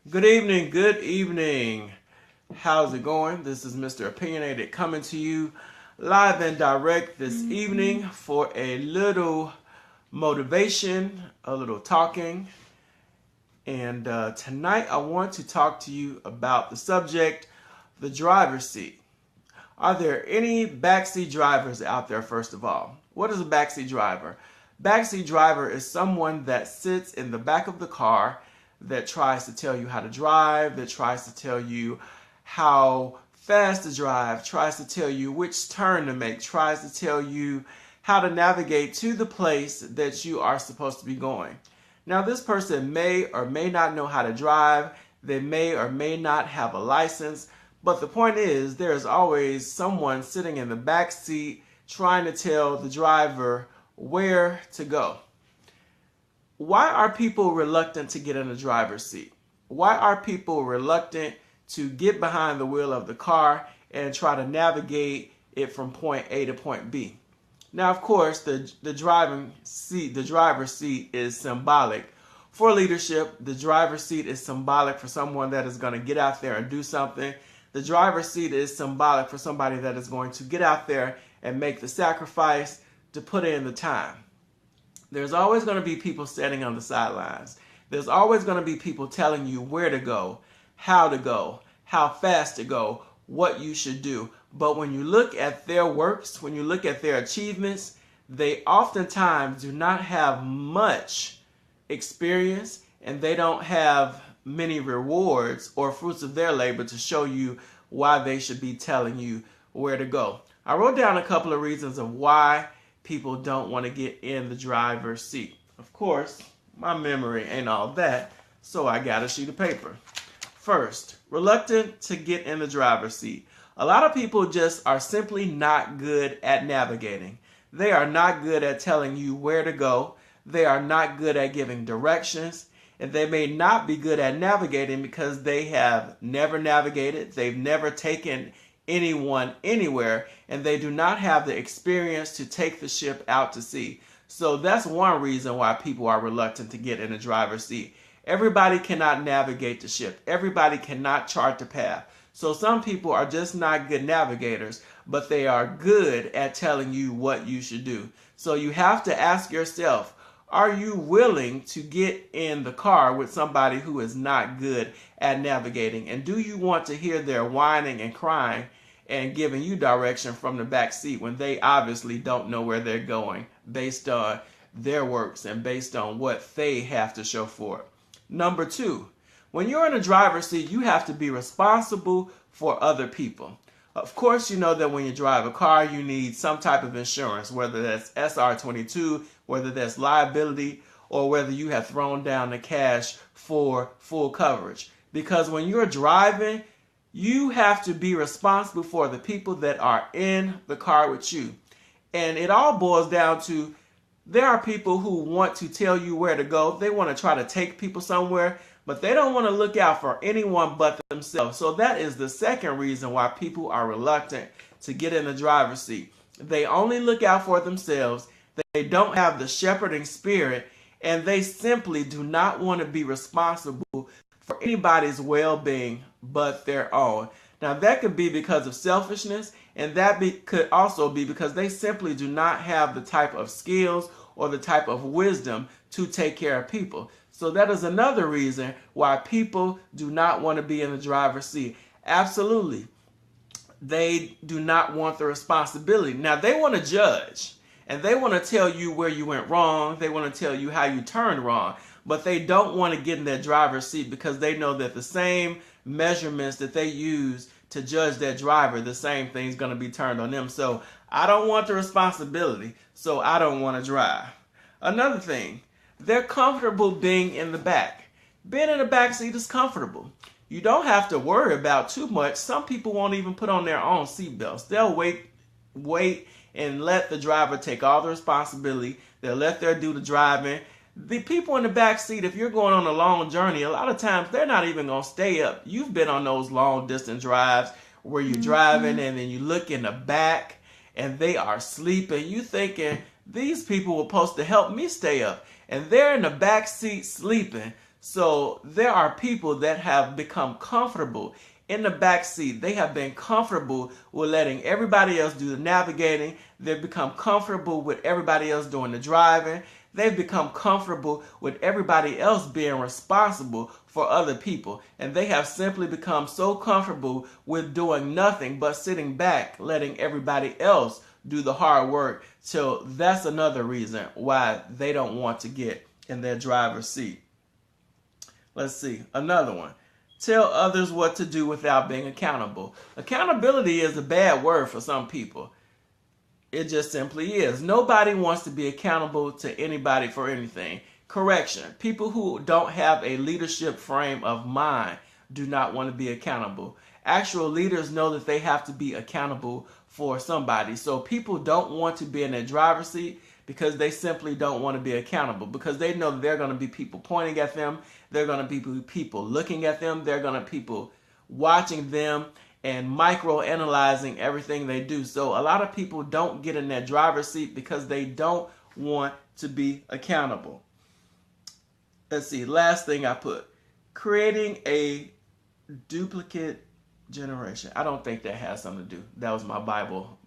Good evening, good evening. How's it going? This is Mr. Opinionated coming to you live and direct this evening for a little motivation, a little talking. And tonight I want to talk to you about the subject, the driver's seat. Are there any backseat drivers out there, first of all? What is a backseat driver? Backseat driver is someone that sits in the back of the car that tries to tell you how to drive, that tries to tell you how fast to drive, tries to tell you which turn to make, tries to tell you how to navigate to the place that you are supposed to be going. Now, this person may or may not know how to drive, they may or may not have a license, but the point is there is always someone sitting in the back seat trying to tell the driver where to go. Why are people reluctant to get in the driver's seat? Why are people reluctant to get behind the wheel of the car and try to navigate it from point A to point B? Now, of course, the driver's seat is symbolic for leadership. The driver's seat is symbolic for someone that is going to get out there and do something. The driver's seat is symbolic for somebody that is going to get out there and make the sacrifice to put in the time. There's always going to be people standing on the sidelines. There's always going to be people telling you where to go, how fast to go, what you should do. But when you look at their works, when you look at their achievements, they oftentimes do not have much experience and they don't have many rewards or fruits of their labor to show you why they should be telling you where to go. I wrote down a couple of reasons of why people don't want to get in the driver's seat. Of course, my memory ain't all that, so I got a sheet of paper. First, reluctant to get in the driver's seat. A lot of people just are simply not good at navigating. They are not good at telling you where to go. They are not good at giving directions. And they may not be good at navigating because they have never navigated. They've never taken anyone anywhere, and they do not have the experience to take the ship out to sea. So that's one reason why people are reluctant to get in the driver's seat. Everybody cannot navigate the ship. Everybody cannot chart the path. So some people are just not good navigators, but they are good at telling you what you should do. So you have to ask yourself, are you willing to get in the car with somebody who is not good at navigating? And do you want to hear their whining and crying and giving you direction from the back seat when they obviously don't know where they're going based on their works and based on what they have to show for it? Number two, when you're in a driver's seat, you have to be responsible for other people. Of course, you know that when you drive a car, you need some type of insurance, whether that's SR22, whether that's liability, or whether you have thrown down the cash for full coverage. Because when you're driving, you have to be responsible for the people that are in the car with you. And it all boils down to there are people who want to tell you where to go. They want to try to take people somewhere, but they don't want to look out for anyone but themselves. So that is the second reason why people are reluctant to get in the driver's seat. They only look out for themselves. They don't have the shepherding spirit, and they simply do not want to be responsible for anybody's well-being but their own. Now that could be because of selfishness, and could also be because they simply do not have the type of skills or the type of wisdom to take care of people. So that is another reason why people do not want to be in the driver's seat. Absolutely. They do not want the responsibility. Now they want to judge and they want to tell you where you went wrong. They want to tell you how you turned wrong, but they don't want to get in that driver's seat because they know that the same measurements that they use to judge that driver, the same thing's going to be turned on them. So I don't want the responsibility, so I don't want to drive. Another thing, they're comfortable being in the back. Being in the back seat is comfortable. You don't have to worry about too much. Some people won't even put on their own seatbelts. They'll wait and let the driver take all the responsibility. They'll let them do the driving. The people in the back seat, if you're going on a long journey, a lot of times they're not even going to stay up. You've been on those long distance drives where you're driving and then you look in the back and they are sleeping. You thinking these people were supposed to help me stay up, and they're in the back seat sleeping. So there are people that have become comfortable in the back seat. They have been comfortable with letting everybody else do the navigating. They've become comfortable with everybody else doing the driving. They've become comfortable with everybody else being responsible for other people. And they have simply become so comfortable with doing nothing but sitting back, letting everybody else do the hard work. So that's another reason why they don't want to get in their driver's seat. Let's see, another one. Tell others what to do without being accountable. Accountability is a bad word for some people. It just simply is. Nobody wants to be accountable to anybody for anything. Correction. People who don't have a leadership frame of mind do not want to be accountable. Actual leaders know that they have to be accountable for somebody. So people don't want to be in their driver's seat because they simply don't want to be accountable, because they know there are going to be people pointing at them. There are going to be people looking at them. There are going to be people watching them and micro-analyzing everything they do. So a lot of people don't get in their driver's seat because they don't want to be accountable. Let's see, last thing I put. Creating a duplicate generation. I don't think that has something to do. That was my Bible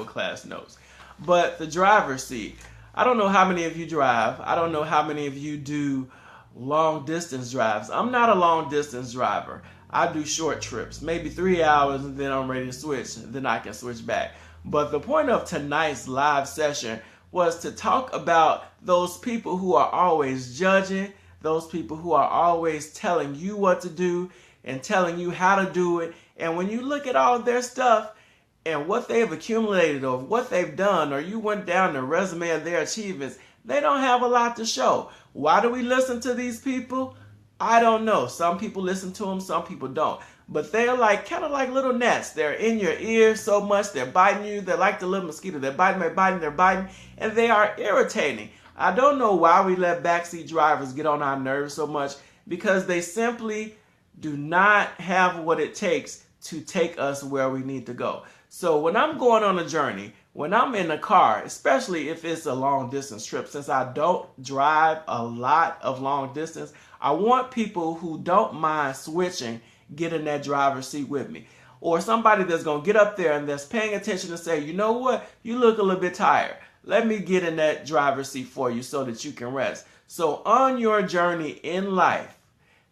class notes. But the driver's seat. I don't know how many of you drive. I don't know how many of you do long distance drives. I'm not a long distance driver. I do short trips, maybe 3 hours, and then I'm ready to switch. Then I can switch back. But the point of tonight's live session was to talk about those people who are always judging, those people who are always telling you what to do and telling you how to do it. And when you look at all of their stuff and what they've accumulated or what they've done, or you went down the resume of their achievements, they don't have a lot to show. Why do we listen to these people? I don't know. Some people listen to them, some people don't. But they're like kind of like little gnats. They're in your ear so much. They're biting you. They're like the little mosquito. They're biting, and they are irritating. I don't know why we let backseat drivers get on our nerves so much, because they simply do not have what it takes to take us where we need to go. So when I'm going on a journey, when I'm in a car, especially if it's a long distance trip, since I don't drive a lot of long distance, I want people who don't mind switching get in that driver's seat with me. Or somebody that's going to get up there and that's paying attention and say, you know what, you look a little bit tired. Let me get in that driver's seat for you so that you can rest. So on your journey in life,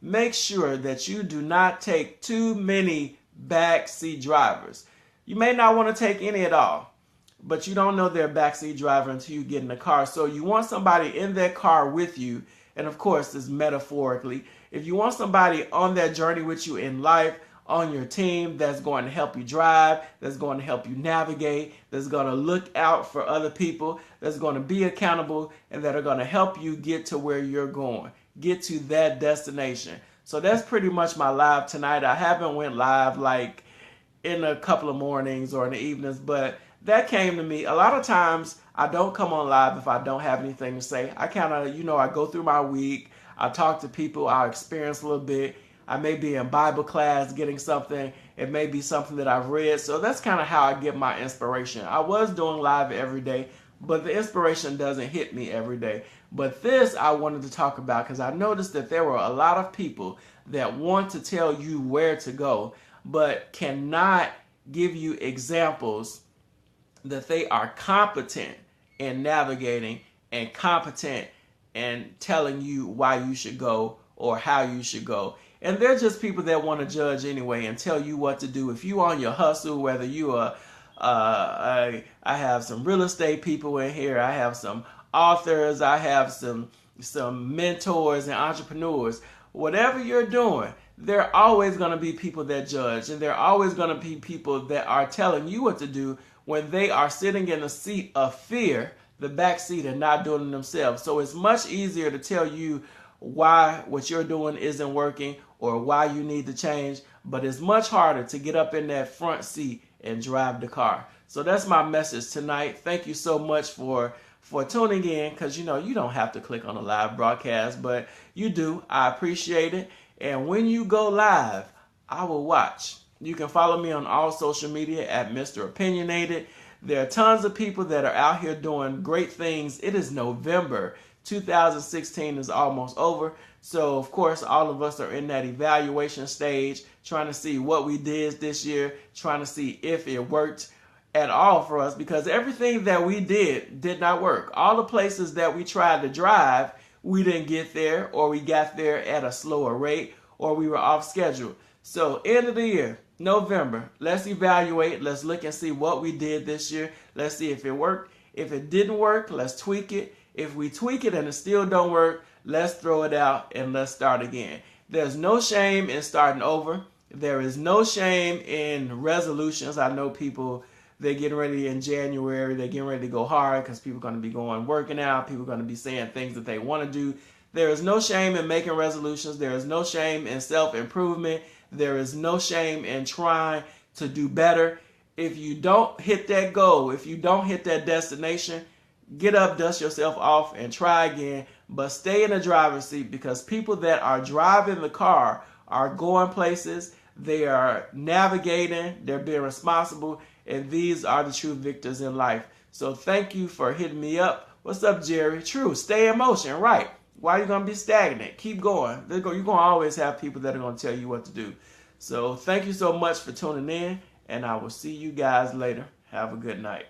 make sure that you do not take too many backseat drivers. You may not want to take any at all, but you don't know they're a backseat driver until you get in the car. So you want somebody in that car with you. And of course, this metaphorically, if you want somebody on that journey with you in life, on your team, that's going to help you drive, that's going to help you navigate, that's going to look out for other people, that's going to be accountable, and that are going to help you get to where you're going, get to that destination. So that's pretty much my live tonight. I haven't went live like in a couple of mornings or in the evenings, but that came to me. A lot of times I don't come on live if I don't have anything to say. I kind of, I go through my week. I talk to people. I experience a little bit. I may be in Bible class getting something. It may be something that I've read. So that's kind of how I get my inspiration. I was doing live every day, but the inspiration doesn't hit me every day. But this I wanted to talk about because I noticed that there were a lot of people that want to tell you where to go, but cannot give you examples that they are competent in navigating and competent in telling you why you should go or how you should go. And they're just people that want to judge anyway and tell you what to do. If you on your hustle, whether you are, I have some real estate people in here, I have some authors, I have some mentors and entrepreneurs. Whatever you're doing, there are always going to be people that judge, and there are always going to be people that are telling you what to do when they are sitting in a seat of fear, the back seat, and not doing it themselves. So it's much easier to tell you why what you're doing isn't working or why you need to change, but it's much harder to get up in that front seat and drive the car. So that's my message tonight. Thank you so much for tuning in, because you don't have to click on a live broadcast, but you do. I appreciate it. And when you go live, I will watch. You can follow me on all social media at Mr. Opinionated. There are tons of people that are out here doing great things. It is November. 2016 is almost over. So, of course, all of us are in that evaluation stage, trying to see what we did this year, trying to see if it worked at all for us, because everything that we did not work. All the places that we tried to drive, we didn't get there, or we got there at a slower rate, or we were off schedule. So, end of the year, November, let's evaluate. Let's look and see what we did this year. Let's see if it worked. If it didn't work, let's tweak it. If we tweak it and it still don't work, let's throw it out and let's start again. There's no shame in starting over. There is no shame in resolutions. I know people, they're getting ready in January. They're getting ready to go hard because people are going to be going working out. People are going to be saying things that they want to do. There is no shame in making resolutions. There is no shame in self-improvement. There is no shame in trying to do better. If you don't hit that goal, if you don't hit that destination, get up, dust yourself off, and try again. But stay in the driver's seat, because people that are driving the car are going places. They are navigating. They're being responsible. And these are the true victors in life. So thank you for hitting me up. What's up, Jerry? True. Stay in motion. Right. Why are you going to be stagnant? Keep going. You're going to always have people that are going to tell you what to do. So thank you so much for tuning in, and I will see you guys later. Have a good night.